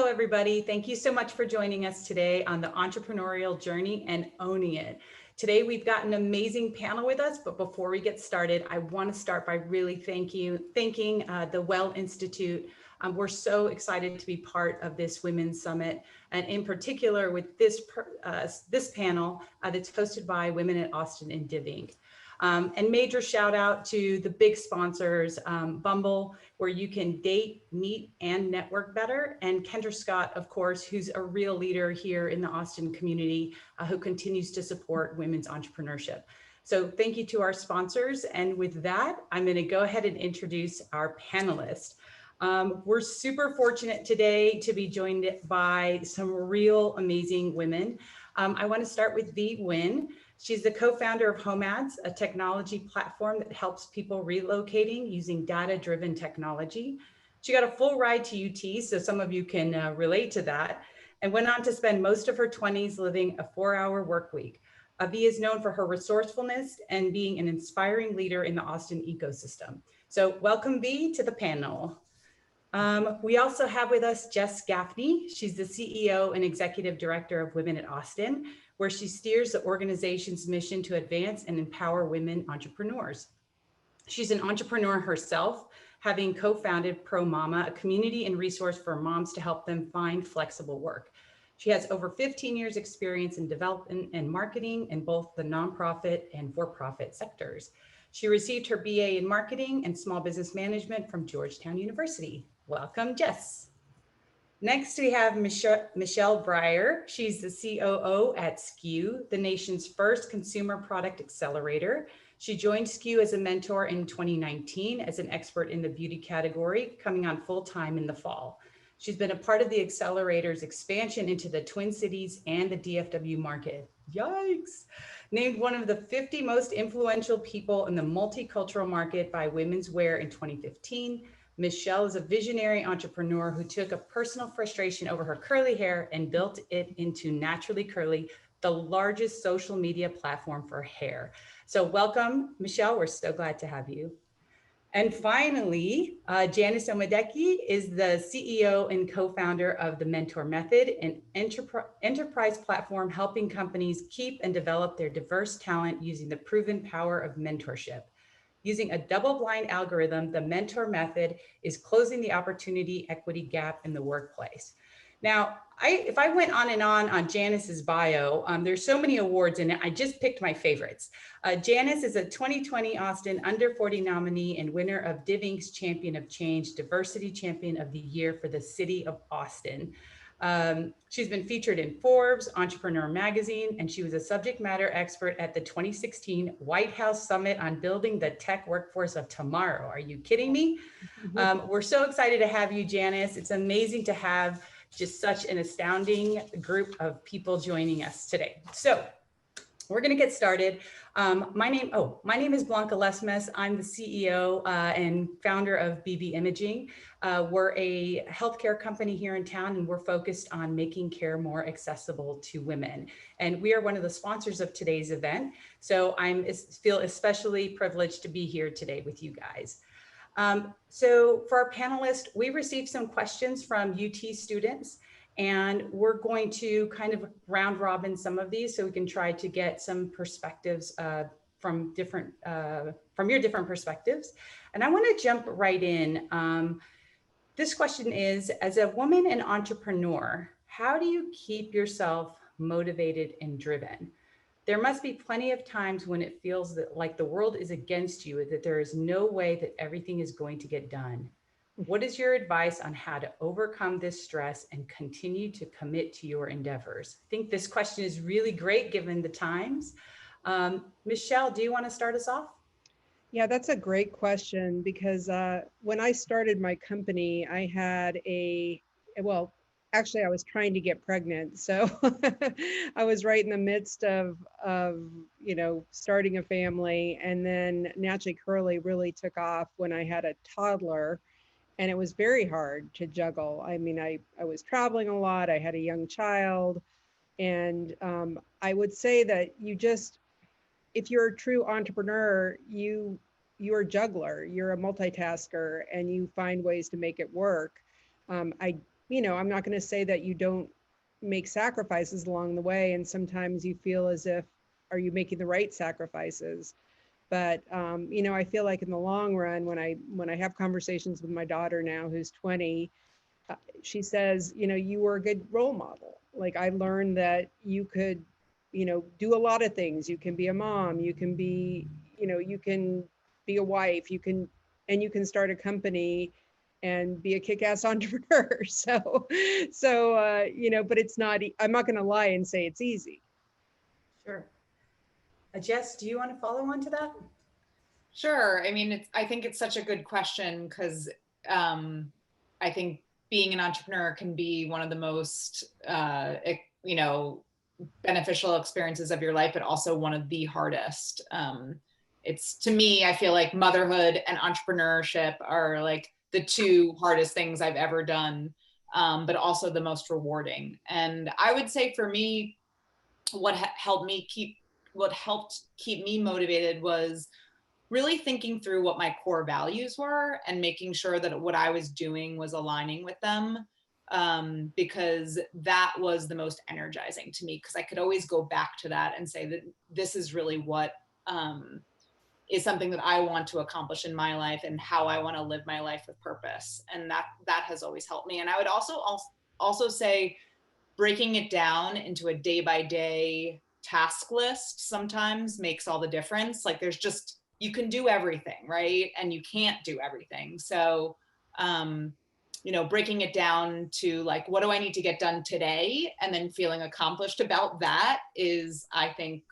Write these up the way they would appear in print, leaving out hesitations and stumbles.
everybody. Thank you so much for joining us today on the entrepreneurial journey and owning it. Today, we've got an amazing panel with us, but before we get started, I want to start by really thanking the Well Institute. We're so excited to be part of this Women's Summit, and in particular with this panel that's hosted by Women at Austin and Div Inc. And major shout out to the big sponsors, Bumble, where you can date, meet, and network better. And Kendra Scott, of course, who's a real leader here in the Austin community, who continues to support women's entrepreneurship. So thank you to our sponsors. And with that, I'm going to go ahead and introduce our panelists. We're super fortunate today to be joined by some real amazing women. I want to start with Nguyen. She's the co-founder of Homads, a technology platform that helps people relocating using data-driven technology. She got a full ride to UT, so some of you can relate to that, and went on to spend most of her 20s living a 4-hour work week. V is known for her resourcefulness and being an inspiring leader in the Austin ecosystem. So welcome, V, to the panel. We also have with us Jess Gaffney. She's the CEO and Executive Director of Women at Austin, where she steers the organization's mission to advance and empower women entrepreneurs. She's an entrepreneur herself, having co-founded Pro Mama, a community and resource for moms to help them find flexible work. She has over 15 years experience in development and marketing in both the nonprofit and for-profit sectors. She received her BA in marketing and small business management from Georgetown University. Welcome, Jess. Next, we have Michelle Breyer. She's the COO at SKU, the nation's first consumer product accelerator. She joined SKU as a mentor in 2019 as an expert in the beauty category, coming on full-time in the fall. She's been a part of the accelerator's expansion into the Twin Cities and the DFW market. Yikes! Named one of the 50 most influential people in the multicultural market by Women's Wear in 2015, Michelle is a visionary entrepreneur who took a personal frustration over her curly hair and built it into Naturally Curly, the largest social media platform for hair. So welcome, Michelle. We're so glad to have you. And finally, Janice Omadeke is the CEO and co-founder of the Mentor Method, an enterprise platform helping companies keep and develop their diverse talent using the proven power of mentorship. Using a double-blind algorithm, the Mentor Method is closing the opportunity equity gap in the workplace. Now, if I went on and on Janice's bio, there's so many awards in it. I just picked my favorites. Janice is a 2020 Austin Under 40 nominee and winner of Div Inc's Champion of Change, Diversity Champion of the Year for the City of Austin. She's been featured in Forbes, Entrepreneur Magazine, and she was a subject matter expert at the 2016 White House Summit on Building the Tech Workforce of Tomorrow. Are you kidding me? We're so excited to have you, Janice. It's amazing to have just such an astounding group of people joining us today. So we're going to get started. My name is Blanca Lesmes. I'm the CEO and founder of BB Imaging. We're a healthcare company here in town, and we're focused on making care more accessible to women. And we are one of the sponsors of today's event. So I feel especially privileged to be here today with you guys. So for our panelists, we received some questions from UT students, and we're going to kind of round robin some of these so we can try to get some perspectives from your different perspectives. And I want to jump right in. This question is, as a woman and entrepreneur, how do you keep yourself motivated and driven? There must be plenty of times when it feels that like the world is against you, that there is no way that everything is going to get done. What is your advice on how to overcome this stress and continue to commit to your endeavors? I think this question is really great given the times. Michelle, do you want to start us off? Yeah, that's a great question because when I started my company, I had actually, I was trying to get pregnant. So I was right in the midst of starting a family. And then Naturally Curly really took off when I had a toddler. And it was very hard to juggle. I mean, I was traveling a lot. I had a young child. And I would say that if you're a true entrepreneur, you're a juggler, you're a multitasker, and you find ways to make it work. I I'm not going to say that you don't make sacrifices along the way. And sometimes you feel as if, are you making the right sacrifices? But, I feel like in the long run, when I have conversations with my daughter now, who's 20, she says, you were a good role model. Like I learned that you could, do a lot of things. You can be a mom, you can be, you can be a wife, and you can start a company and be a kick-ass entrepreneur. But it's not, I'm not going to lie and say it's easy. Sure. Jess, do you want to follow on to that? Sure. I mean, I think it's such a good question because I think being an entrepreneur can be one of the most, beneficial experiences of your life, but also one of the hardest. It's, to me, I feel like motherhood and entrepreneurship are like the two hardest things I've ever done, but also the most rewarding. And I would say for me, what helped keep me motivated was really thinking through what my core values were and making sure that what I was doing was aligning with them, because that was the most energizing to me, because I could always go back to that and say that this is really what is something that I want to accomplish in my life and how I want to live my life with purpose. And that has always helped me. And I would also say breaking it down into a day-by-day task list sometimes makes all the difference. Like you can do everything, right? And you can't do everything. So, breaking it down to like, what do I need to get done today? And then feeling accomplished about that is, I think,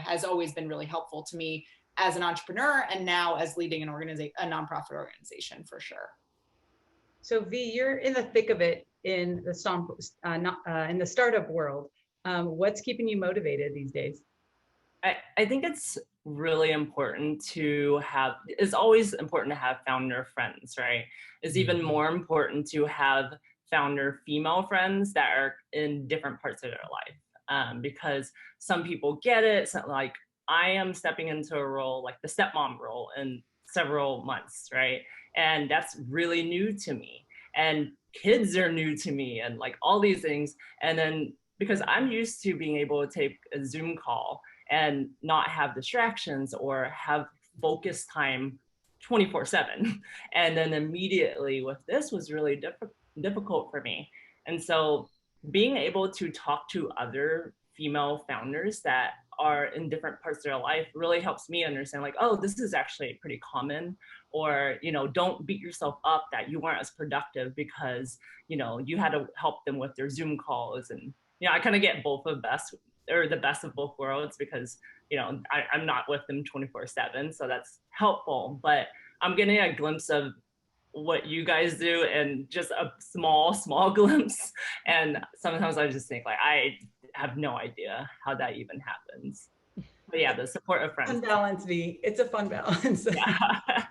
has always been really helpful to me as an entrepreneur and now as leading a nonprofit organization, for sure. So V, you're in the thick of it in the startup world. What's keeping you motivated these days? I think it's really important it's always important to have founder friends, right? It's even more important to have founder female friends that are in different parts of their life, because some people get it. So like I am stepping into a role, like the stepmom role, in several months, right? And that's really new to me. And kids are new to me and like all these things. And then because I'm used to being able to take a Zoom call and not have distractions or have focus time 24/7. And then immediately with this was really difficult for me. And so being able to talk to other female founders that are in different parts of their life really helps me understand like, oh, this is actually pretty common. Or, don't beat yourself up that you weren't as productive because, you had to help them with their Zoom calls. And, I kind of get the best of both worlds because, I'm not with them 24/7. So that's helpful, but I'm getting a glimpse of what you guys do and just a small glimpse. And sometimes I just think like, I have no idea how that even happens. But yeah, the support of friends. Fun balance, V. It's a fun balance. Yeah.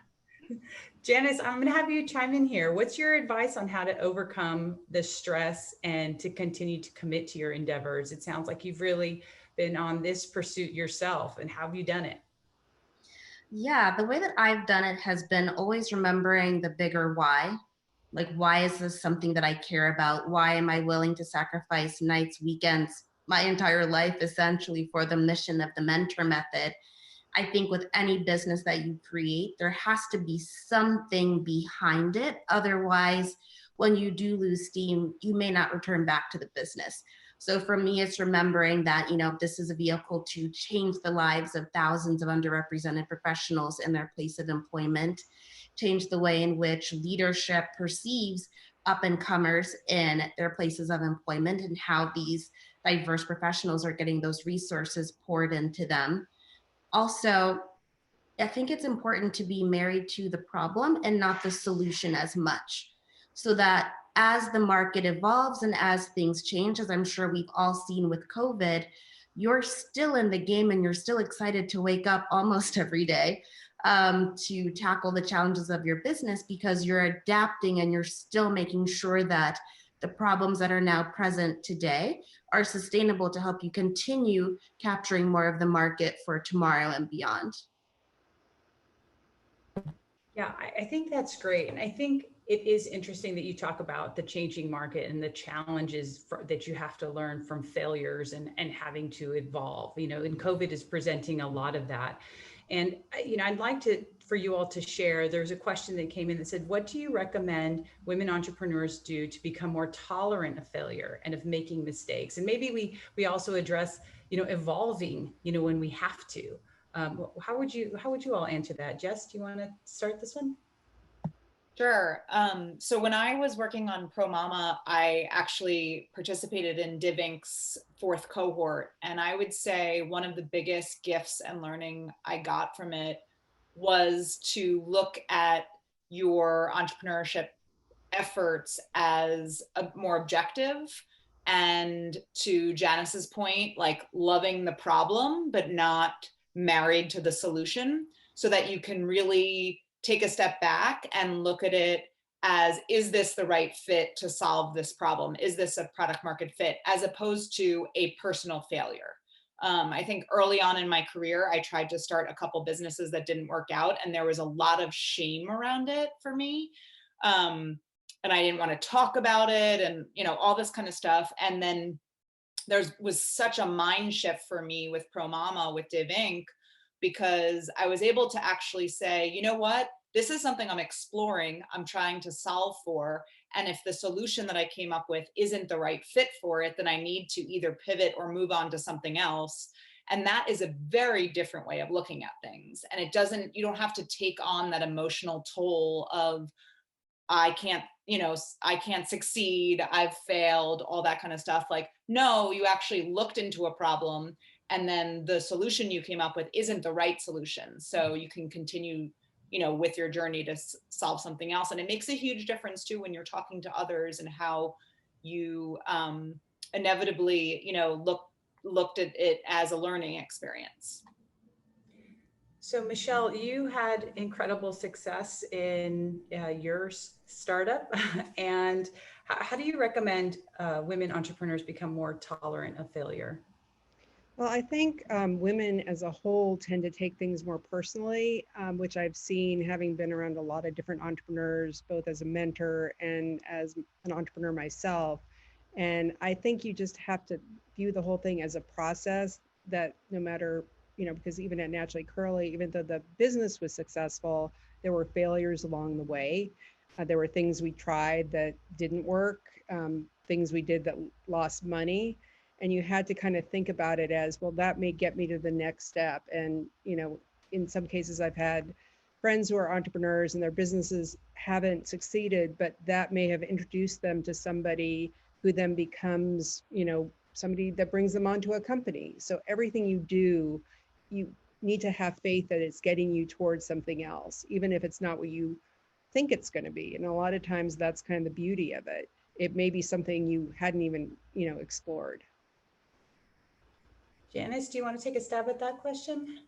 Janice, I'm going to have you chime in here. What's your advice on how to overcome the stress and to continue to commit to your endeavors? It sounds like you've really been on this pursuit yourself. And how have you done it? Yeah, the way that I've done it has been always remembering the bigger why. Like, why is this something that I care about? Why am I willing to sacrifice nights, weekends, my entire life essentially for the mission of the mentor method? I think with any business that you create, there has to be something behind it. Otherwise, when you do lose steam, you may not return back to the business. So for me, it's remembering that, this is a vehicle to change the lives of thousands of underrepresented professionals in their place of employment, change the way in which leadership perceives up and comers in their places of employment and how these diverse professionals are getting those resources poured into them. Also, I think it's important to be married to the problem and not the solution as much, so that as the market evolves and as things change, as I'm sure we've all seen with COVID, you're still in the game and you're still excited to wake up almost every day to tackle the challenges of your business, because you're adapting and you're still making sure that the problems that are now present today are sustainable to help you continue capturing more of the market for tomorrow and beyond. Yeah, I think that's great. And I think it is interesting that you talk about the changing market and the challenges that you have to learn from failures and having to evolve, and COVID is presenting a lot of that. And, I'd like for you all to share, there's a question that came in that said, what do you recommend women entrepreneurs do to become more tolerant of failure and of making mistakes? And maybe we also address, evolving, when we have to. How would you all answer that? Jess, do you want to start this one? Sure. So when I was working on Pro Mama, I actually participated in Div Inc's 4th cohort. And I would say one of the biggest gifts and learning I got from it was to look at your entrepreneurship efforts as more objective, and to Janice's point, like loving the problem, but not married to the solution, so that you can really take a step back and look at it as, is this the right fit to solve this problem? Is this a product market fit, as opposed to a personal failure? I think early on in my career, I tried to start a couple businesses that didn't work out, and there was a lot of shame around it for me. And I didn't want to talk about it, and all this kind of stuff. And then there was such a mind shift for me with Pro Mama, with Div Inc, because I was able to actually say, you know what, this is something I'm exploring, I'm trying to solve for. And if the solution that I came up with isn't the right fit for it, then I need to either pivot or move on to something else. And that is a very different way of looking at things. And you don't have to take on that emotional toll of, I can't succeed, I've failed, all that kind of stuff. Like, no, you actually looked into a problem, and then the solution you came up with isn't the right solution. So you can continue, with your journey to solve something else. And it makes a huge difference too, when you're talking to others, and how you inevitably, looked at it as a learning experience. So Michelle, you had incredible success in your startup. And how do you recommend women entrepreneurs become more tolerant of failure? Well, I think women as a whole tend to take things more personally, which I've seen having been around a lot of different entrepreneurs, both as a mentor and as an entrepreneur myself. And I think you just have to view the whole thing as a process, that no matter, because even at Naturally Curly, even though the business was successful, there were failures along the way. There were things we tried that didn't work, things we did that lost money. And you had to kind of think about it as, well, that may get me to the next step. And, in some cases I've had friends who are entrepreneurs and their businesses haven't succeeded, but that may have introduced them to somebody who then becomes, somebody that brings them onto a company. So everything you do, you need to have faith that it's getting you towards something else, even if it's not what you think it's going to be. And a lot of times that's kind of the beauty of it. It may be something you hadn't even, explored. Janice, do you want to take a stab at that question?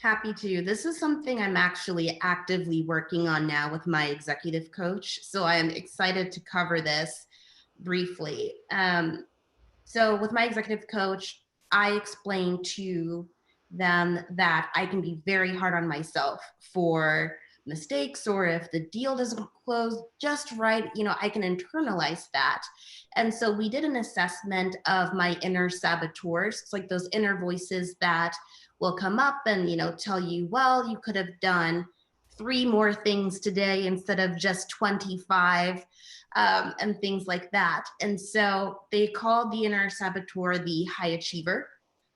Happy to. This is something I'm actually actively working on now with my executive coach. So I am excited to cover this briefly. So with my executive coach, I explain to them that I can be very hard on myself for mistakes, or if the deal doesn't close just right, I can internalize that. And so we did an assessment of my inner saboteurs. It's like those inner voices that will come up and, tell you, well, you could have done 3 more things today instead of just 25, and things like that. And so they called the inner saboteur the high achiever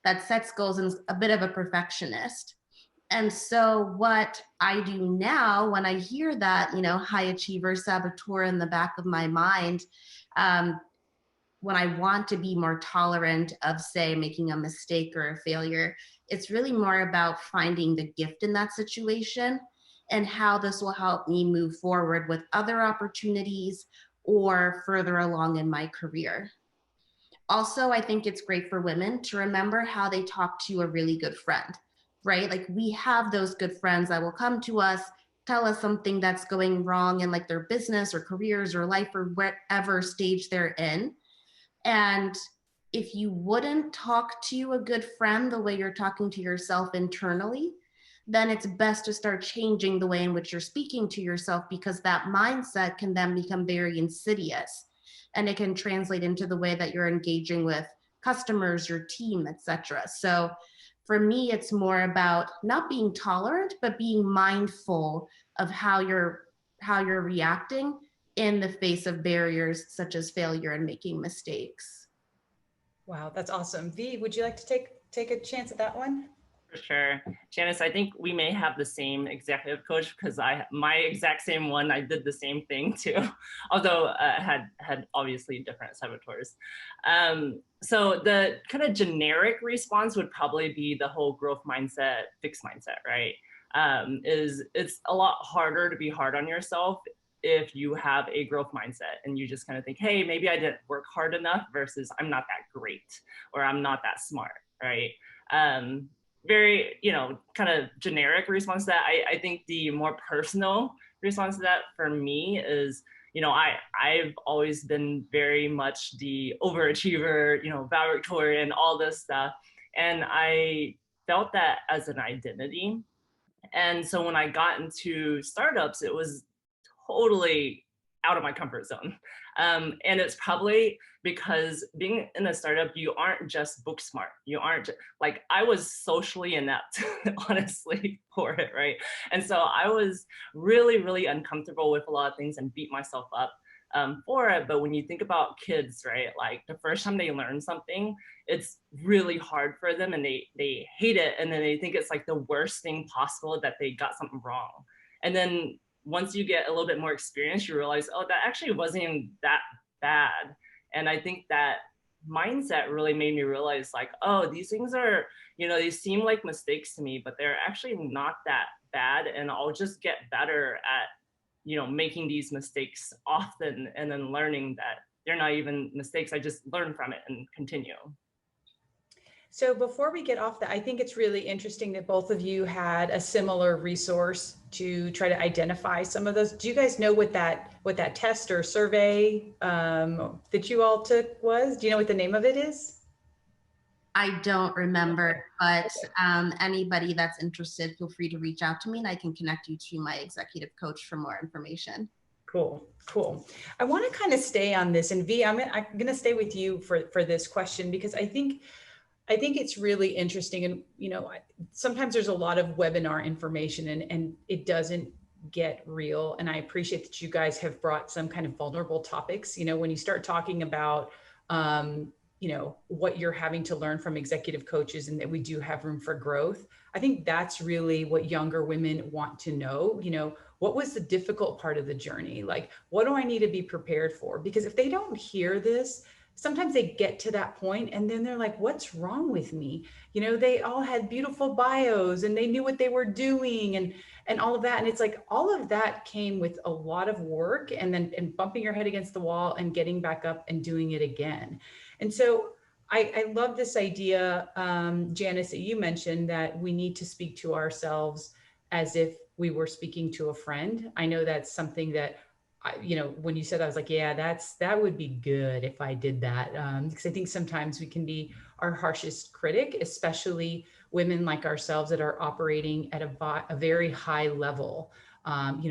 that sets goals and is a bit of a perfectionist. And so what I do now when I hear that, high achiever saboteur in the back of my mind, when I want to be more tolerant of, say, making a mistake or a failure, it's really more about finding the gift in that situation and how this will help me move forward with other opportunities or further along in my career. Also, I think it's great for women to remember how they talk to a really good friend, right? Like, we have those good friends that will come to us, tell us something that's going wrong in like their business or careers or life or whatever stage they're in. And if you wouldn't talk to a good friend the way you're talking to yourself internally, then it's best to start changing the way in which you're speaking to yourself, because that mindset can then become very insidious, and it can translate into the way that you're engaging with customers, your team, etc. So for me, it's more about not being tolerant, but being mindful of how you're reacting in the face of barriers such as failure and making mistakes. Wow, that's awesome. V, would you like to take a chance at that one? For sure. Janice, I think we may have the same executive coach, because my exact same one, I did the same thing too, although had obviously different saboteurs. So the kind of generic response would probably be the whole growth mindset, fixed mindset, right? It's a lot harder to be hard on yourself if you have a growth mindset and you just kind of think, hey, maybe I didn't work hard enough, versus I'm not that great, or I'm not that smart, right? Very, kind of generic response to that. I think the more personal response to that for me is, I've always been very much the overachiever, valedictorian, all this stuff. And I felt that as an identity. And so when I got into startups, it was totally out of my comfort zone. And it's probably because being in a startup, you aren't just book smart. You aren't like, I was socially inept, honestly, for it, right? And so I was really, really uncomfortable with a lot of things and beat myself up for it. But when you think about kids, right, like the first time they learn something, it's really hard for them, and they hate it. And then they think it's like the worst thing possible that they got something wrong. And then once you get a little bit more experience, you realize, oh, that actually wasn't even that bad. And I think that mindset really made me realize, like, oh, these things are, they seem like mistakes to me, but they're actually not that bad. And I'll just get better at, making these mistakes often, and then learning that they're not even mistakes. I just learn from it and continue. So before we get off that, I think it's really interesting that both of you had a similar resource to try to identify some of those. Do you guys know what that test or survey that you all took was? Do you know what the name of it is? I don't remember, but anybody that's interested, feel free to reach out to me and I can connect you to my executive coach for more information. Cool. I want to kind of stay on this, and V, I'm going to stay with you for this question, because I think it's really interesting. And, sometimes there's a lot of webinar information and it doesn't get real. And I appreciate that you guys have brought some kind of vulnerable topics. When you start talking about, what you're having to learn from executive coaches, and that we do have room for growth. I think that's really what younger women want to know. What was the difficult part of the journey? Like, what do I need to be prepared for? Because if they don't hear this, sometimes they get to that point and then they're like, what's wrong with me? They all had beautiful bios and they knew what they were doing and all of that. And it's like, all of that came with a lot of work, and bumping your head against the wall and getting back up and doing it again. And so I love this idea, Janice, that you mentioned, that we need to speak to ourselves as if we were speaking to a friend. I know that's something that, when you said that, I was like, yeah, that would be good if I did that. Because I think sometimes we can be our harshest critic, especially women like ourselves that are operating at a very high level,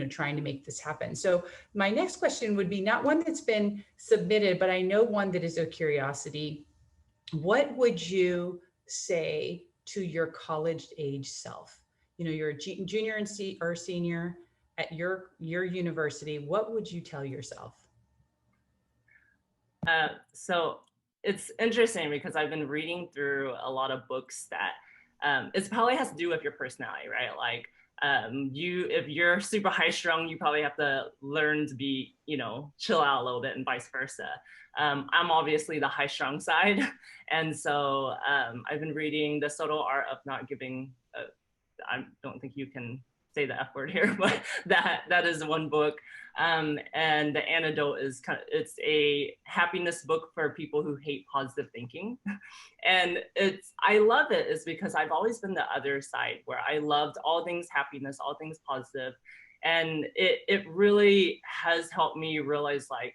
trying to make this happen. So my next question would be not one that's been submitted, but I know one that is a curiosity. What would you say to your college age self? You're a junior or senior at your university. What would you tell yourself? So it's interesting, because I've been reading through a lot of books that it probably has to do with your personality, right? Like, if you're super high strung, you probably have to learn to be, chill out a little bit, and vice versa. I'm obviously the high strung side. And so I've been reading The Subtle Art of Not Giving. I don't think you can say the F word here, but that is one book. And the antidote is it's a happiness book for people who hate positive thinking. And I love it is because I've always been the other side, where I loved all things happiness, all things positive. And it really has helped me realize, like,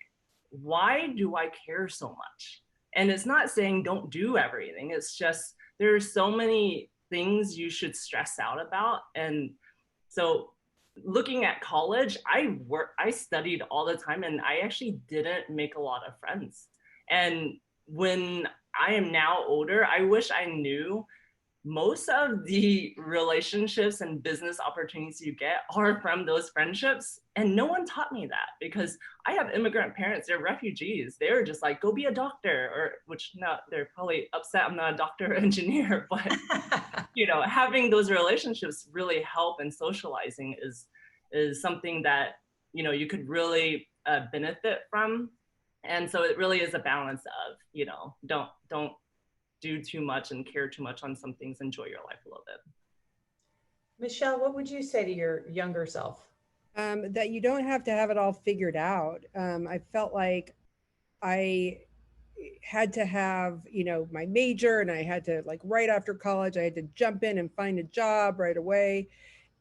why do I care so much? And it's not saying don't do everything. It's just, there's so many things you should stress out about. And so looking at college, I studied all the time, and I actually didn't make a lot of friends. And when I am now older, I wish I knew most of the relationships and business opportunities you get are from those friendships. And no one taught me that, because I have immigrant parents, they're refugees. They're just like, go be a doctor, or which no, they're probably upset I'm not a doctor or engineer, but you know, having those relationships really help, and socializing is something that, you know, you could really benefit from. And so it really is a balance of, you know, don't do too much and care too much on some things, enjoy your life a little bit. Michelle, what would you say to your younger self? That you don't have to have it all figured out. I felt like I had to have, you know, my major, and I had to, like, right after college, I had to jump in and find a job right away.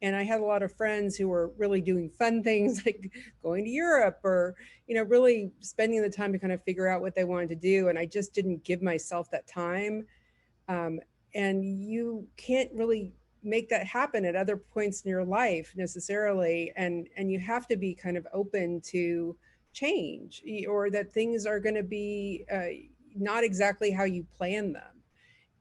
And I had a lot of friends who were really doing fun things like going to Europe, or, you know, really spending the time to kind of figure out what they wanted to do. And I just didn't give myself that time. And you can't really make that happen at other points in your life necessarily. And you have to be kind of open to change, or that things are going to be not exactly how you plan them.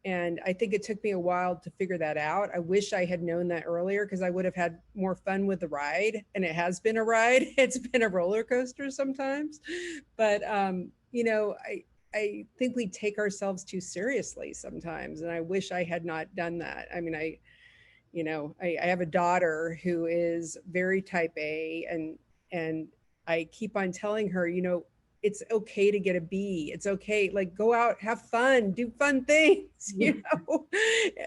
And I think it took me a while to figure that out. I wish I had known that earlier, because I would have had more fun with the ride. And it has been a ride. It's been a roller coaster sometimes. But, you know, I think we take ourselves too seriously sometimes. And I wish I had not done that. I mean, I have a daughter who is very type A, and I keep on telling her, you know, it's okay to get a B. It's okay. Like, go out, have fun, do fun things, you know,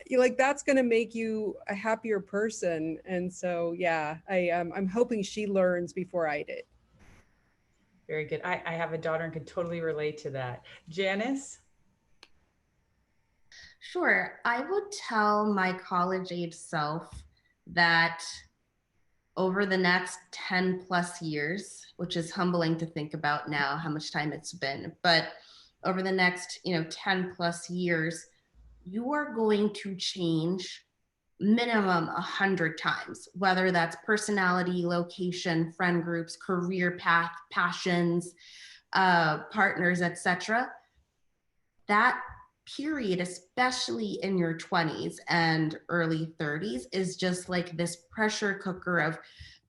you like, that's going to make you a happier person. And so, yeah, I'm hoping she learns before I did. Very good. I have a daughter and can totally relate to that. Janice? Sure. I would tell my college age self that over the next 10 plus years, which is humbling to think about now how much time it's been, but over the next, 10 plus years, you are going to change minimum 100 times, whether that's personality, location, friend groups, career path, passions, partners, etc. That period, especially in your 20s and early 30s, is just like this pressure cooker of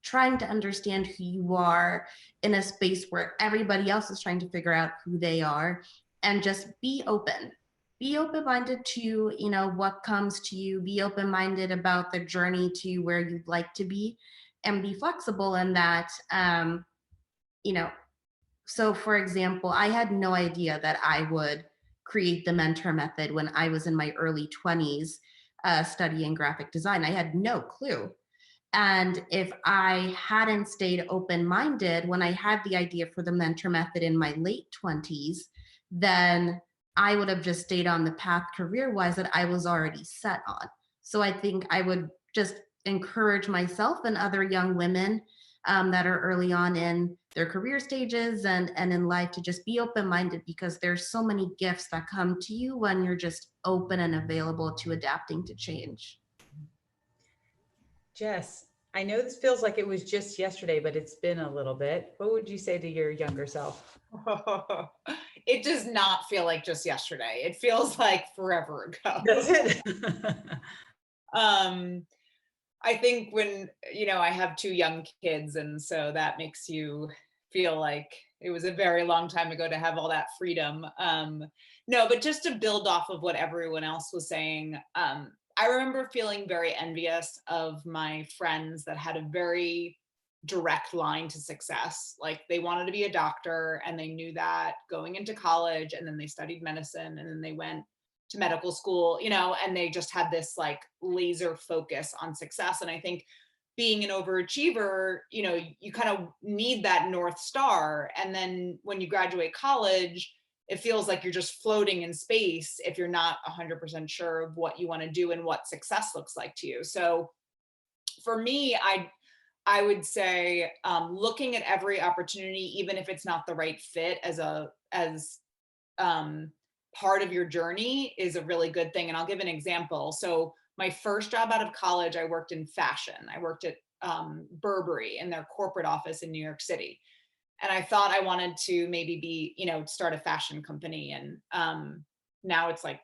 trying to understand who you are in a space where everybody else is trying to figure out who they are. And just be open-minded to, what comes to you. Be open-minded about the journey to where you'd like to be, and be flexible in that. So for example, I had no idea that I would create the mentor method when I was in my early 20s studying graphic design. I had no clue. And if I hadn't stayed open-minded when I had the idea for the mentor method in my late 20s, then I would have just stayed on the path career-wise that I was already set on. So I think I would just encourage myself and other young women that are early on in their career stages and in life to just be open-minded, because there's so many gifts that come to you when you're just open and available to adapting to change. Jess, I know this feels like it was just yesterday, but it's been a little bit. What would you say to your younger self? It does not feel like just yesterday. It feels like forever ago. Does it? I think when, I have 2 young kids, and so that makes you feel like it was a very long time ago to have all that freedom. No, but just to build off of what everyone else was saying, I remember feeling very envious of my friends that had a very direct line to success. Like, they wanted to be a doctor, and they knew that going into college, and then they studied medicine, and then they went to medical school, and they just had this like laser focus on success. And I think being an overachiever, you kind of need that North Star. And then when you graduate college, it feels like you're just floating in space if you're not 100% sure of what you want to do and what success looks like to you. So for me, I would say looking at every opportunity, even if it's not the right fit as part of your journey, is a really good thing. And I'll give an example. So my first job out of college, I worked in fashion. I worked at Burberry in their corporate office in New York City. And I thought I wanted to maybe be, start a fashion company. And now it's like,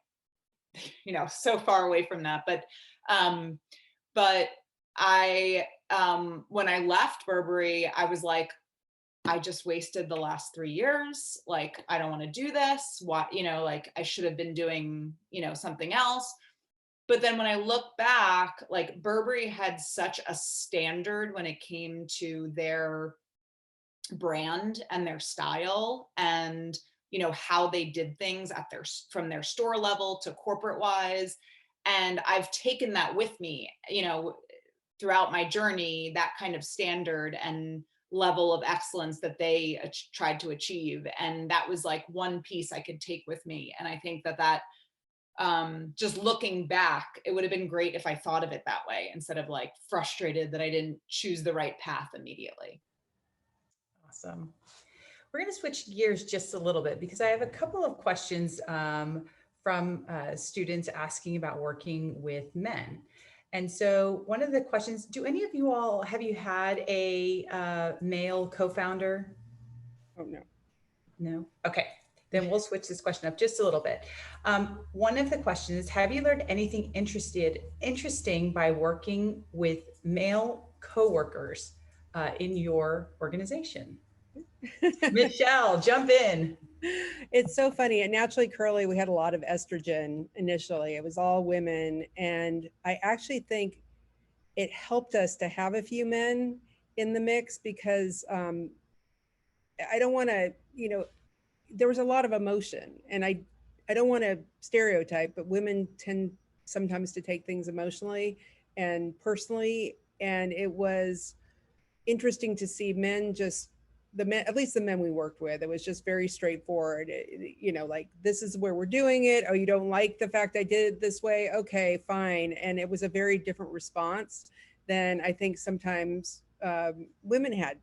so far away from that. But I, when I left Burberry, I was like, I just wasted the last 3 years. Like, I don't want to do this. What, like I should have been doing, something else. But then when I look back, like Burberry had such a standard when it came to their brand and their style and, how they did things at from their store level to corporate wise. And I've taken that with me, throughout my journey, that kind of standard and level of excellence that they tried to achieve. And that was like one piece I could take with me. And I think that just looking back, it would have been great if I thought of it that way instead of like frustrated that I didn't choose the right path immediately. Awesome. We're going to switch gears just a little bit because I have a couple of questions from students asking about working with men. And so one of the questions, do any of you all, have you had a male co-founder? Oh, no. No? Okay. Then we'll switch this question up just a little bit. One of the questions is, have you learned anything interesting by working with male coworkers in your organization? Michelle, jump in. It's so funny. At Naturally Curly, we had a lot of estrogen initially. It was all women. And I actually think it helped us to have a few men in the mix because I don't want to, there was a lot of emotion. And I don't want to stereotype, but women tend sometimes to take things emotionally and personally. And it was interesting to see men just, at least the men we worked with, it was just very straightforward. Like, this is where we're doing it. Oh, you don't like the fact I did it this way? Okay, fine. And it was a very different response than I think sometimes women had,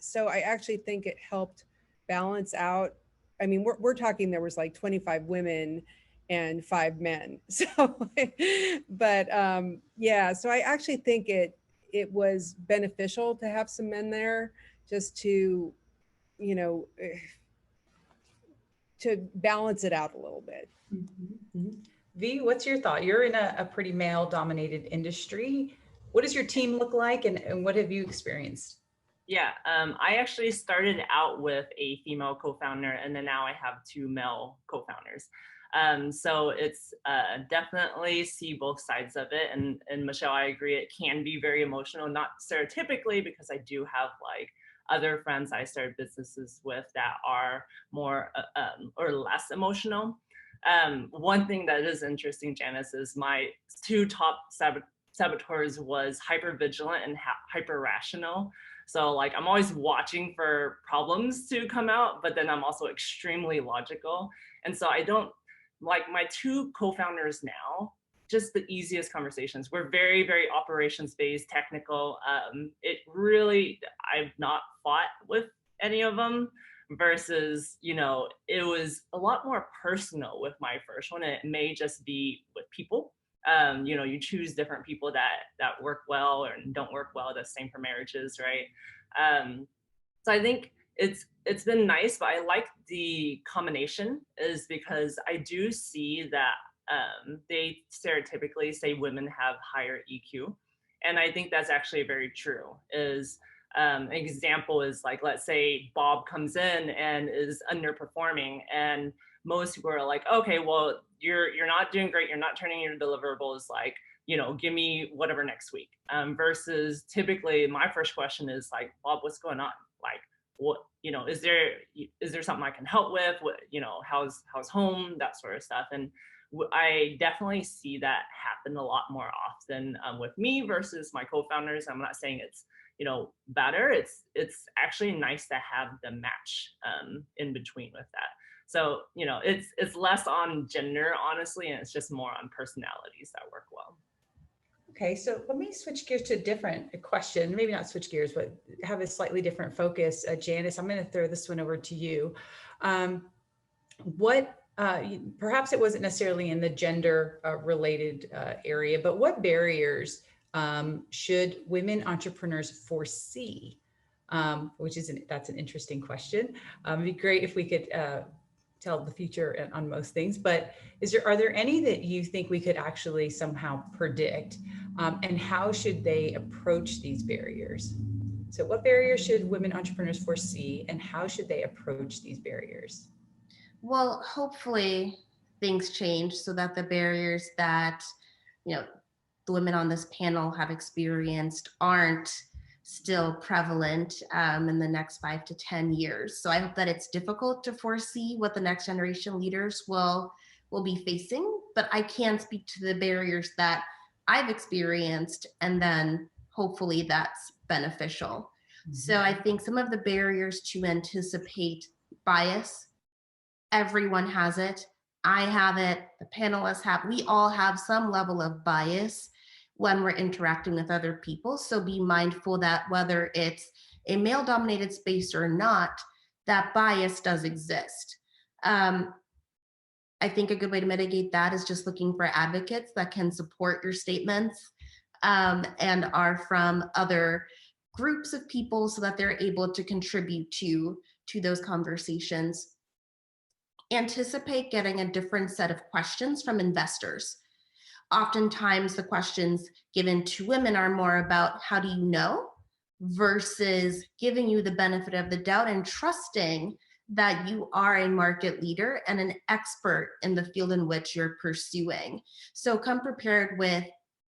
so I actually think it helped balance out. I mean, we're talking, there was like 25 women and 5 men. So, but yeah, so I actually think it was beneficial to have some men there, just to, to balance it out a little bit. Mm-hmm. V, what's your thought? You're in a pretty male dominated industry. What does your team look like and what have you experienced? Yeah, I actually started out with a female co-founder and then now I have 2 male co-founders. So it's definitely see both sides of it. And Michelle, I agree, it can be very emotional, not stereotypically, because I do have like other friends I started businesses with that are more or less emotional. One thing that is interesting, Janice, is my 2 top saboteurs was hyper-vigilant and hyper-rational. So like I'm always watching for problems to come out, but then I'm also extremely logical. And so I don't, like my 2 co-founders now, just the easiest conversations. We're very, very operations-based, technical. It really, I've not fought with any of them versus, it was a lot more personal with my first one. It may just be with people. You choose different people that work well or don't work well. The same for marriages, right? So I think it's been nice, but I like the combination is because I do see that they stereotypically say women have higher EQ. And I think that's actually very true. An example is like, let's say Bob comes in and is underperforming and most people are like, okay, well, you're not doing great. You're not turning your deliverables, like, give me whatever next week. Versus typically my first question is like, Bob, what's going on? Like, what, is there something I can help with? What, how's home, that sort of stuff. And I definitely see that happen a lot more often with me versus my co-founders. I'm not saying it's, better. It's actually nice to have the match in between with that. So, it's less on gender, honestly, and it's just more on personalities that work well. Okay, so let me switch gears to a different question. Maybe not switch gears, but have a slightly different focus. Janice, I'm going to throw this one over to you. What perhaps it wasn't necessarily in the gender related area, but what barriers should women entrepreneurs foresee? That's an interesting question. It'd be great if we could tell the future on most things, but are there any that you think we could actually somehow predict? And how should they approach these barriers? So what barriers should women entrepreneurs foresee, and how should they approach these barriers? Well, hopefully things change so that the barriers that, the women on this panel have experienced aren't still prevalent in the next 5 to 10 years. So I hope that it's difficult to foresee what the next generation leaders will be facing, but I can speak to the barriers that I've experienced, and then hopefully that's beneficial. Mm-hmm. So I think some of the barriers to anticipate bias, everyone has it. I have it, the panelists have, we all have some level of bias when we're interacting with other people. So be mindful that whether it's a male-dominated space or not, that bias does exist. I think a good way to mitigate that is just looking for advocates that can support your statements and are from other groups of people so that they're able to contribute to those conversations. Anticipate getting a different set of questions from investors. Oftentimes the questions given to women are more about how do you know versus giving you the benefit of the doubt and trusting that you are a market leader and an expert in the field in which you're pursuing. So come prepared with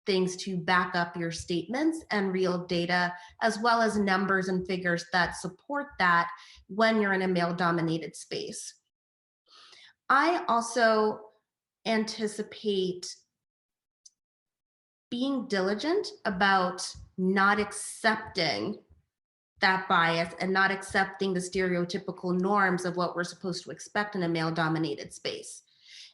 things to back up your statements and real data, as well as numbers and figures that support that when you're in a male-dominated space. I also anticipate being diligent about not accepting that bias and not accepting the stereotypical norms of what we're supposed to expect in a male-dominated space,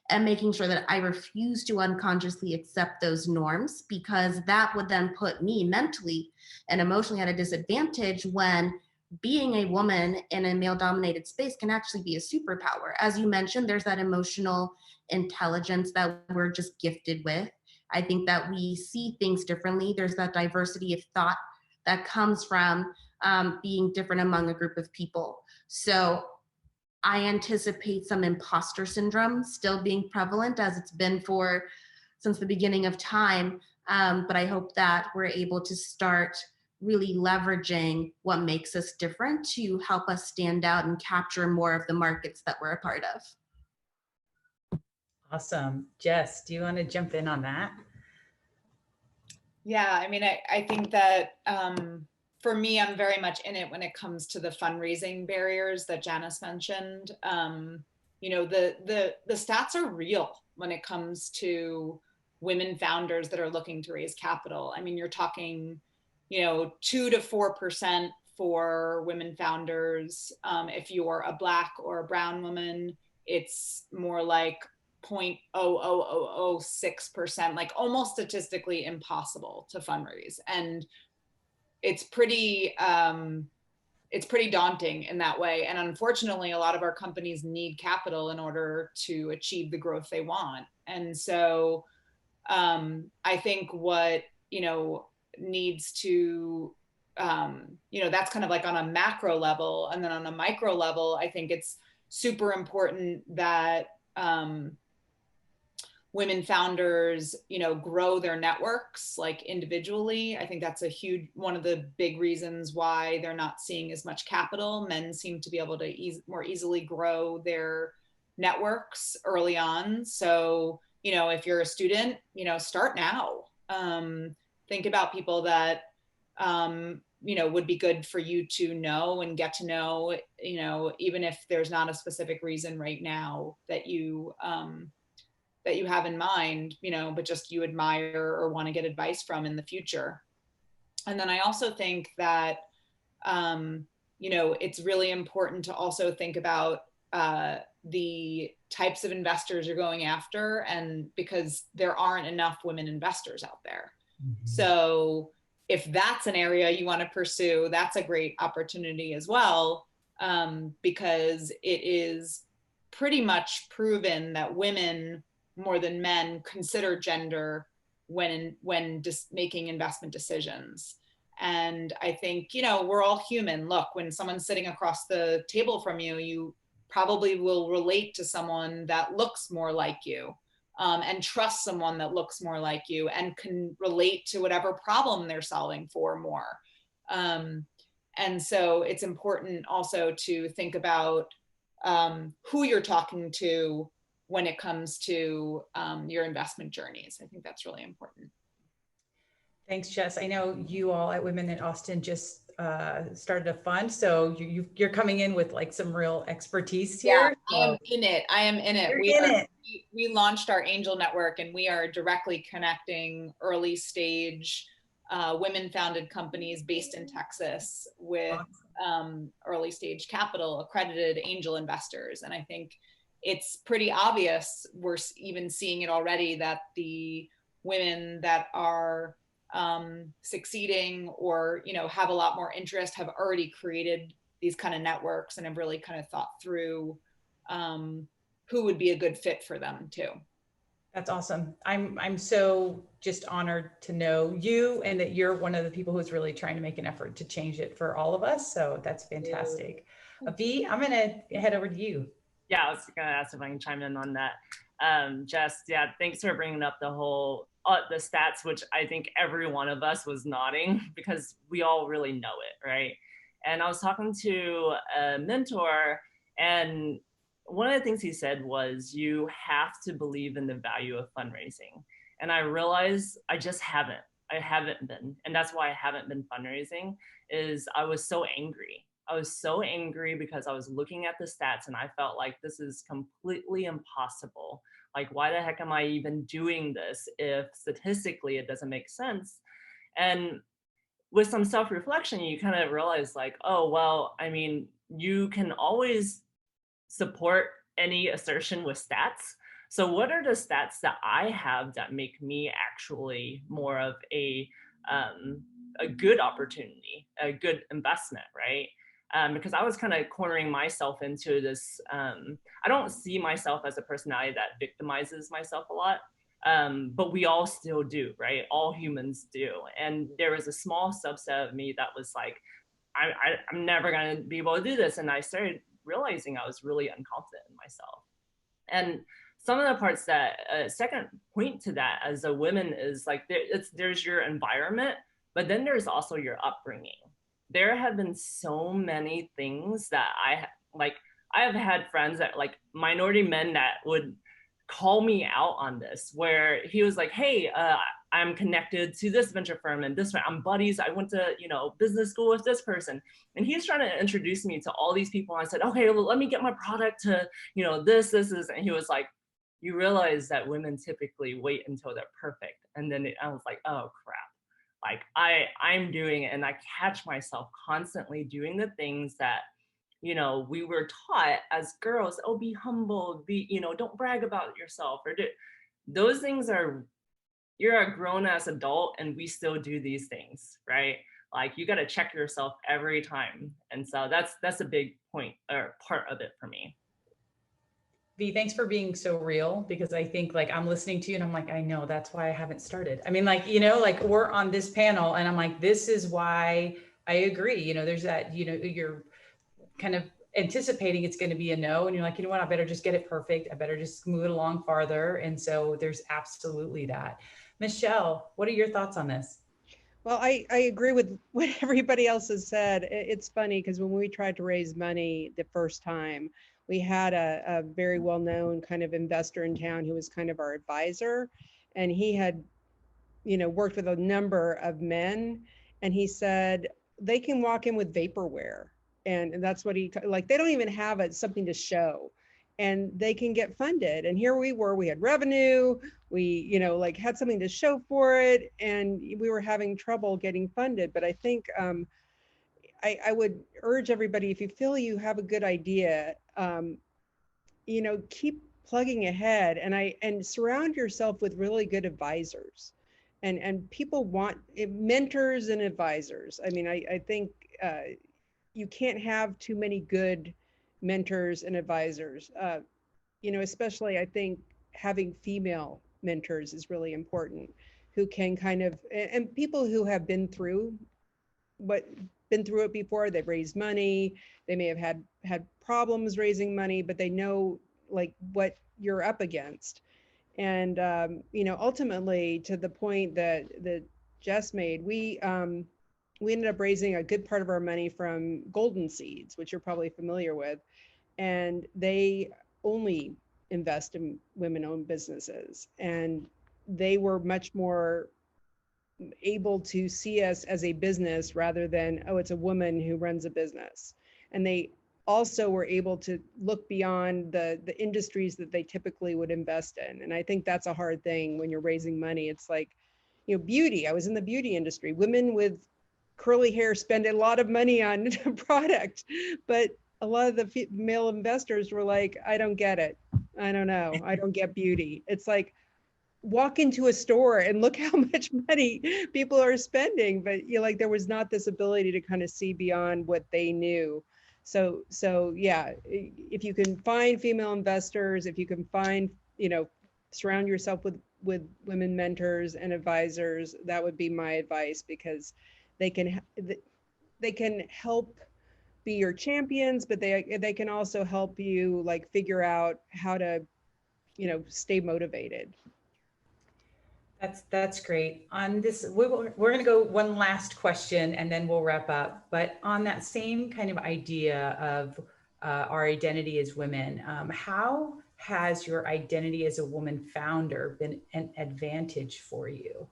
and making sure that I refuse to unconsciously accept those norms, because that would then put me mentally and emotionally at a disadvantage when being a woman in a male-dominated space can actually be a superpower. As you mentioned, there's that emotional intelligence that we're just gifted with. I think that we see things differently. There's that diversity of thought that comes from being different among a group of people. So I anticipate some imposter syndrome still being prevalent, as it's been since the beginning of time. But I hope that we're able to start really leveraging what makes us different to help us stand out and capture more of the markets that we're a part of. Awesome. Jess, do you want to jump in on that? Yeah, I mean, I think that for me, I'm very much in it when it comes to the fundraising barriers that Janice mentioned. The stats are real when it comes to women founders that are looking to raise capital. I mean, you're talking 2 to 4% for women founders. If you're a Black or a brown woman, it's more like 0.00006%, like almost statistically impossible to fundraise. And it's pretty daunting in that way. And unfortunately, a lot of our companies need capital in order to achieve the growth they want. And so I think what, needs to, that's kind of like on a macro level. And then on a micro level, I think it's super important that women founders, grow their networks like individually. I think that's one of the big reasons why they're not seeing as much capital. Men seem to be able to more easily grow their networks early on. So, if you're a student, start now. Think about people that, would be good for you to know and get to know, even if there's not a specific reason right now that you have in mind, but just you admire or want to get advice from in the future. And then I also think that, it's really important to also think about the types of investors you're going after, and because there aren't enough women investors out there. Mm-hmm. So if that's an area you want to pursue, that's a great opportunity as well, because it is pretty much proven that women more than men consider gender when just making investment decisions. And I think, you know, we're all human. Look, when someone's sitting across the table from you, you probably will relate to someone that looks more like you, and trust someone that looks more like you and can relate to whatever problem they're solving for more. And so it's important also to think about who you're talking to when it comes to your investment journeys. I think that's really important. Thanks, Jess. I know you all at Women in Austin just started a fund, so you're coming in with like some real expertise here. Yeah, I am in it. I am in it. We launched our angel network, and we are directly connecting early stage women-founded companies based in Texas with early stage capital, accredited angel investors. And I think it's pretty obvious, we're even seeing it already, that the women that are succeeding or, you know, have a lot more interest have already created these kind of networks and have really kind of thought through who would be a good fit for them too. That's awesome. I'm so just honored to know you and that you're one of the people who's really trying to make an effort to change it for all of us. So that's fantastic. V, I'm going to head over to you. Yeah, I was going to ask if I can chime in on that. Jess, yeah, thanks for bringing up the whole, the stats, which I think every one of us was nodding because we all really know it, right? And I was talking to a mentor, and one of the things he said was, you have to believe in the value of fundraising. And I realized I just haven't. I haven't been. And that's why I haven't been fundraising, is I was so angry. I was so angry because I was looking at the stats and I felt like this is completely impossible. Like, why the heck am I even doing this if statistically it doesn't make sense? And with some self-reflection, you kind of realize like, oh, well, I mean, you can always support any assertion with stats. So what are the stats that I have that make me actually more of a good opportunity, a good investment, right? Because I was kind of cornering myself into this, I don't see myself as a personality that victimizes myself a lot, but we all still do, right? All humans do. And there was a small subset of me that was like, I'm never gonna be able to do this. And I started realizing I was really unconfident in myself. And some of the parts that, second point to that as a woman is like, there's your environment, but then there's also your upbringing. There have been so many things that I have had friends that like minority men that would call me out on this, where he was like, hey, I'm connected to this venture firm and this, I'm buddies. I went to, business school with this person. And he's trying to introduce me to all these people. And I said, okay, well, let me get my product to, this is, and he was like, you realize that women typically wait until they're perfect. And then I was like, oh crap. Like I'm doing it, and I catch myself constantly doing the things that, we were taught as girls, oh, be humble, don't brag about yourself, or those things are, you're a grown ass adult and we still do these things, right? Like you got to check yourself every time. And so that's a big point or part of it for me. V, thanks for being so real, because I think like I'm listening to you and I'm like, I know that's why I haven't started. I mean, like, like we're on this panel and I'm like, this is why I agree. There's that, you're kind of anticipating it's going to be a no. And you're like, you know what, I better just get it perfect. I better just move it along farther. And so there's absolutely that. Michelle, what are your thoughts on this? Well, I agree with what everybody else has said. It's funny because when we tried to raise money the first time, we had a very well-known kind of investor in town who was kind of our advisor, and he had, worked with a number of men, and he said they can walk in with vaporware, and that's what he like. They don't even have something to show, and they can get funded. And here we were, we had revenue, we had something to show for it, and we were having trouble getting funded. But I think I would urge everybody, if you feel you have a good idea, keep plugging ahead, and surround yourself with really good advisors, and people want mentors and advisors. I mean, I think you can't have too many good mentors and advisors. especially I think having female mentors is really important, who can kind of, and people who have been through it before. They've raised money, they may have had problems raising money, but they know like what you're up against. And ultimately, to the point that Jess made, we ended up raising a good part of our money from Golden Seeds, which you're probably familiar with, and they only invest in women-owned businesses, and they were much more able to see us as a business rather than, oh, it's a woman who runs a business. And they also were able to look beyond the industries that they typically would invest in. And I think that's a hard thing when you're raising money. It's like, beauty. I was in the beauty industry. Women with curly hair spend a lot of money on product, but a lot of the male investors were like, I don't get it. I don't know. I don't get beauty. It's like, walk into a store and look how much money people are spending, but like there was not this ability to kind of see beyond what they knew. So yeah, if you can find female investors, if you can find, surround yourself with women mentors and advisors, that would be my advice, because they can help be your champions, but they can also help you like figure out how to, stay motivated. That's great. On this, we're going to go one last question and then we'll wrap up. But on that same kind of idea of our identity as women, how has your identity as a woman founder been an advantage for you?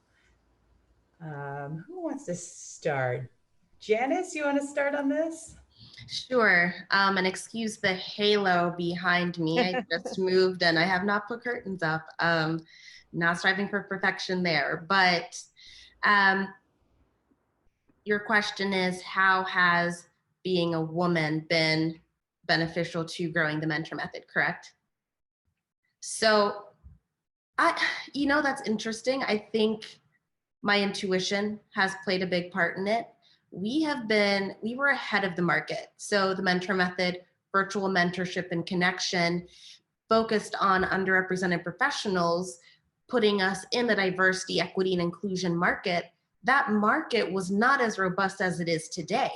Who wants to start? Janice, you want to start on this? Sure. And excuse the halo behind me. I just moved and I have not put curtains up. Not striving for perfection there, but your question is, how has being a woman been beneficial to growing the mentor method, correct? So that's interesting. I think my intuition has played a big part in it. We were ahead of the market. So the mentor method, virtual mentorship and connection, focused on underrepresented professionals, putting us in the diversity, equity, and inclusion market. That market was not as robust as it is today.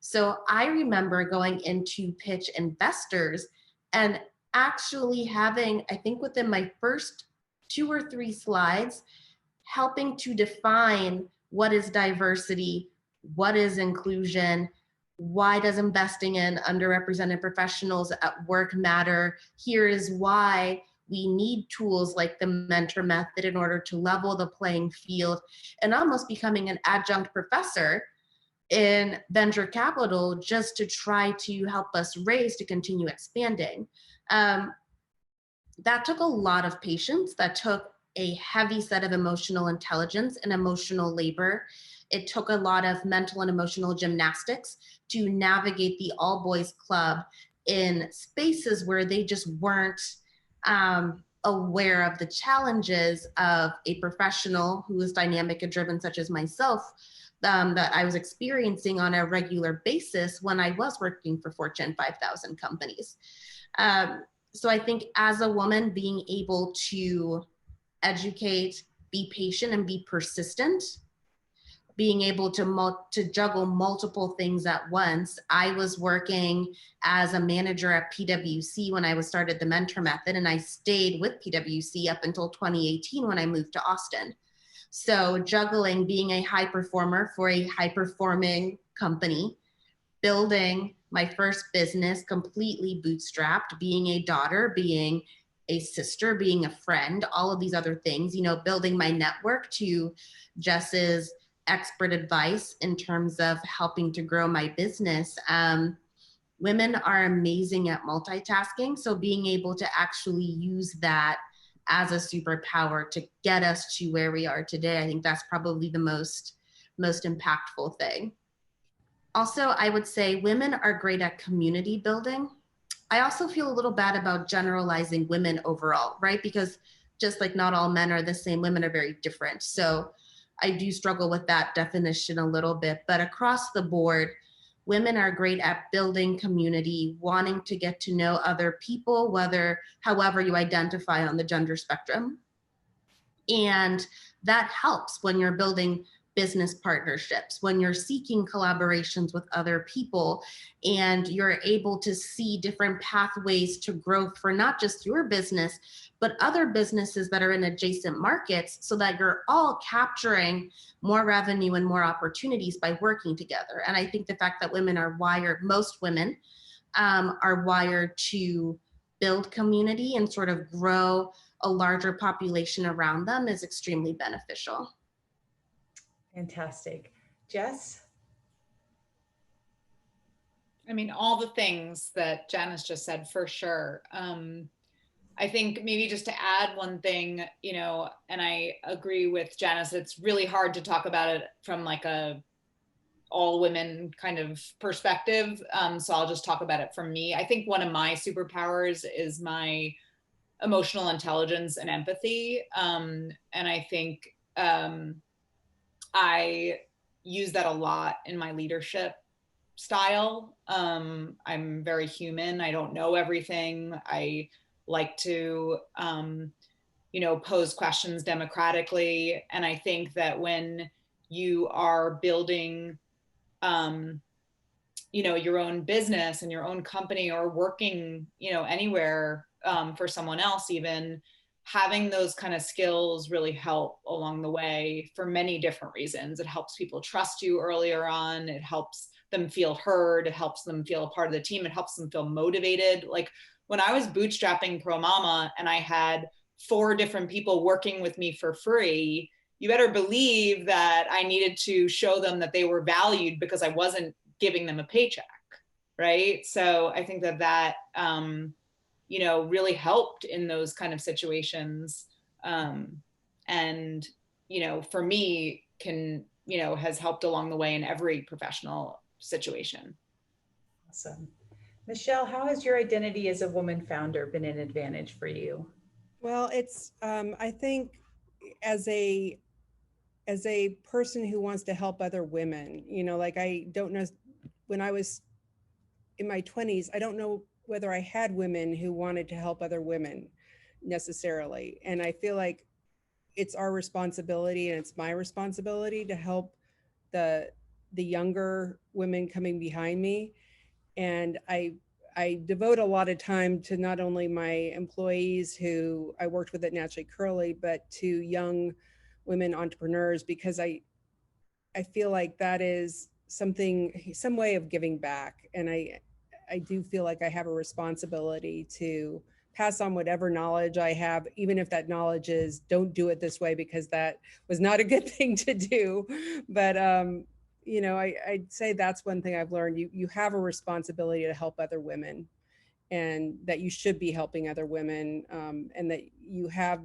So I remember going in to pitch investors and actually having, I think within my first 2 or 3 slides, helping to define what is diversity, what is inclusion, why does investing in underrepresented professionals at work matter? Here is why we need tools like the mentor method in order to level the playing field, and almost becoming an adjunct professor in venture capital just to try to help us raise to continue expanding. That took a lot of patience. That took a heavy set of emotional intelligence and emotional labor. It took a lot of mental and emotional gymnastics to navigate the all boys club in spaces where they just weren't aware of the challenges of a professional who is dynamic and driven, such as myself, that I was experiencing on a regular basis when I was working for Fortune 5,000 companies. So I think as a woman, being able to educate, be patient, and be persistent, being able to juggle multiple things at once. I was working as a manager at PwC when I started the mentor method, and I stayed with PwC up until 2018 when I moved to Austin. So juggling being a high performer for a high performing company, building my first business completely bootstrapped, being a daughter, being a sister, being a friend, all of these other things, building my network to Jess's expert advice in terms of helping to grow my business. Women are amazing at multitasking. So being able to actually use that as a superpower to get us to where we are today, I think that's probably the most impactful thing. Also, I would say women are great at community building. I also feel a little bad about generalizing women overall, right? Because just like not all men are the same, women are very different. So I do struggle with that definition a little bit, but across the board, women are great at building community, wanting to get to know other people, however you identify on the gender spectrum. And that helps when you're building business partnerships, when you're seeking collaborations with other people, and you're able to see different pathways to growth for not just your business, but other businesses that are in adjacent markets, so that you're all capturing more revenue and more opportunities by working together. And I think the fact that women are wired, most women are wired to build community and sort of grow a larger population around them is extremely beneficial. Fantastic. Jess? I mean, all the things that Janice just said, for sure. I think maybe just to add one thing, you know, and I agree with Janice, it's really hard to talk about it from like a all women kind of perspective. So I'll just talk about it from me. I think one of my superpowers is my emotional intelligence and empathy. And I think I use that a lot in my leadership style. I'm very human. I don't know everything. I like to, you know, pose questions democratically. And I think that when you are building, you know, your own business and your own company, or working, you know, anywhere for someone else, even, having those kind of skills really help along the way for many different reasons. It helps people trust you earlier on. It helps them feel heard. It helps them feel a part of the team. It helps them feel motivated. Like when I was bootstrapping Pro Mama and I had 4 different people working with me for free, you better believe that I needed to show them that they were valued, because I wasn't giving them a paycheck, right? So I think that you know, really helped in those kind of situations. And, you know, for me, you know, has helped along the way in every professional situation. Awesome. Michelle, how has your identity as a woman founder been an advantage for you? Well, it's, I think as a person who wants to help other women, you know, like I don't know, when I was in my 20s, I don't know whether I had women who wanted to help other women necessarily. And I feel like it's our responsibility, and it's my responsibility to help the younger women coming behind me. And I devote a lot of time to not only my employees who I worked with at Naturally Curly, but to young women entrepreneurs, because I feel like that is some way of giving back. And I do feel like I have a responsibility to pass on whatever knowledge I have, even if that knowledge is don't do it this way, because that was not a good thing to do. But, you know, I'd say that's one thing I've learned. You have a responsibility to help other women, and that you should be helping other women, and that you have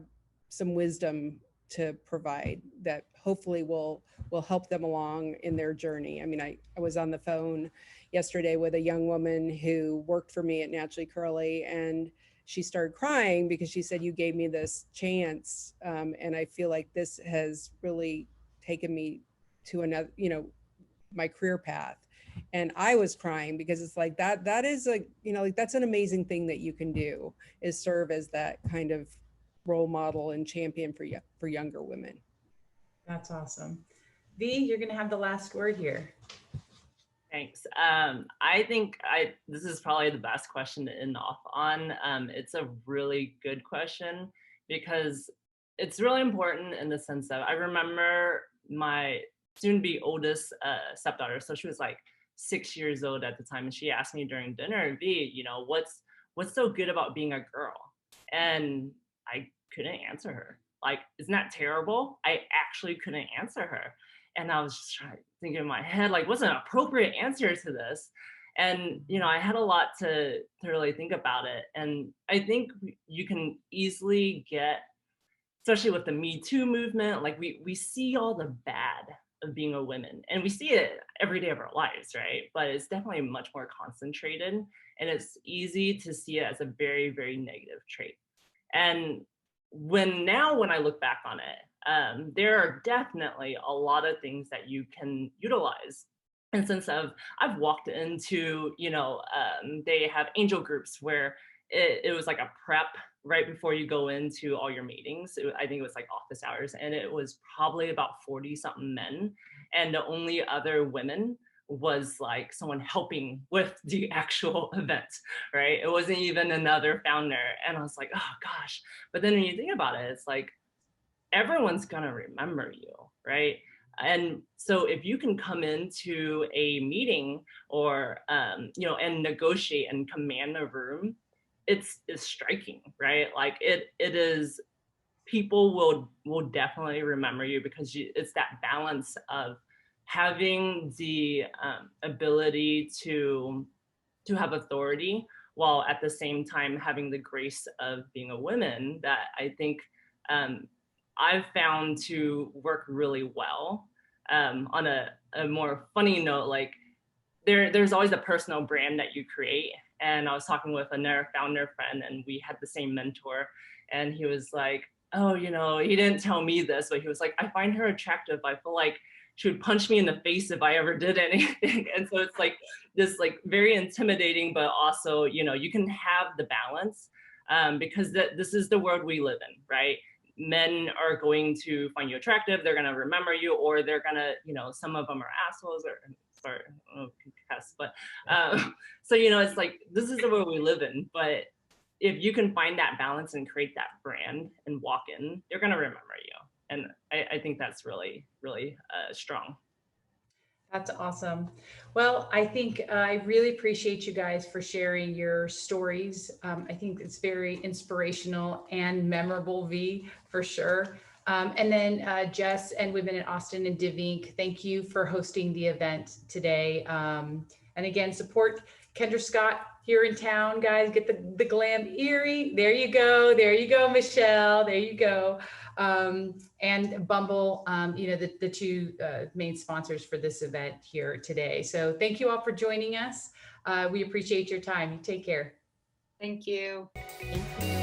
some wisdom to provide that hopefully will help them along in their journey. I mean, I was on the phone yesterday with a young woman who worked for me at Naturally Curly, and she started crying because she said, you gave me this chance. And I feel like this has really taken me to another, you know, my career path. And I was crying because it's like that is a, you know, like that's an amazing thing that you can do, is serve as that kind of role model and champion for younger women. That's awesome. V, you're going to have the last word here. Thanks. I think this is probably the best question to end off on. It's a really good question, because it's really important in the sense that I remember my soon-to-be oldest stepdaughter. So she was like 6 years old at the time, and she asked me during dinner, V, you know, what's so good about being a girl? And I couldn't answer her. Like, isn't that terrible? I actually couldn't answer her. And I was just thinking in my head, like, what's an appropriate answer to this? And, you know, I had a lot to really think about it. And I think you can easily get, especially with the Me Too movement, like we see all the bad of being a woman, and we see it every day of our lives, right? But it's definitely much more concentrated, and it's easy to see it as a very, very negative trait. And when I look back on it, there are definitely a lot of things that you can utilize instance of I've walked into, they have angel groups where it was like a prep right before you go into all your meetings. I think it was like office hours, and it was probably about 40 something men. And the only other women was like someone helping with the actual event, right? It wasn't even another founder. And I was like, oh gosh. But then when you think about it, it's like, everyone's gonna remember you, right? And so if you can come into a meeting or, and negotiate and command a room, it's striking, right? Like it is, people will definitely remember you because it's that balance of having the ability to have authority while at the same time having the grace of being a woman that I think I've found to work really well. On a more funny note, like there's always a personal brand that you create. And I was talking with another founder friend, and we had the same mentor, and he was like, oh, he didn't tell me this, but he was like, I find her attractive. I feel like she would punch me in the face if I ever did anything. And so it's like this like very intimidating, but also, you can have the balance because this is the world we live in, right? Men are going to find you attractive, they're going to remember you, or they're going to, some of them are assholes, or sorry, I don't know if you can cuss, but so, it's like, this is the world we live in. But if you can find that balance and create that brand and walk in, they're going to remember you. And I think that's really, really strong. That's awesome. Well, I think I really appreciate you guys for sharing your stories. I think it's very inspirational and memorable, V, for sure. And then Jess and Women in Austin and Div Inc, thank you for hosting the event today. And again, support Kendra Scott here in town, guys. Get the glam Erie. There you go. There you go, Michelle. There you go. And Bumble, the two main sponsors for this event here today. So thank you all for joining us. We appreciate your time. Take care. Thank you. Thank you.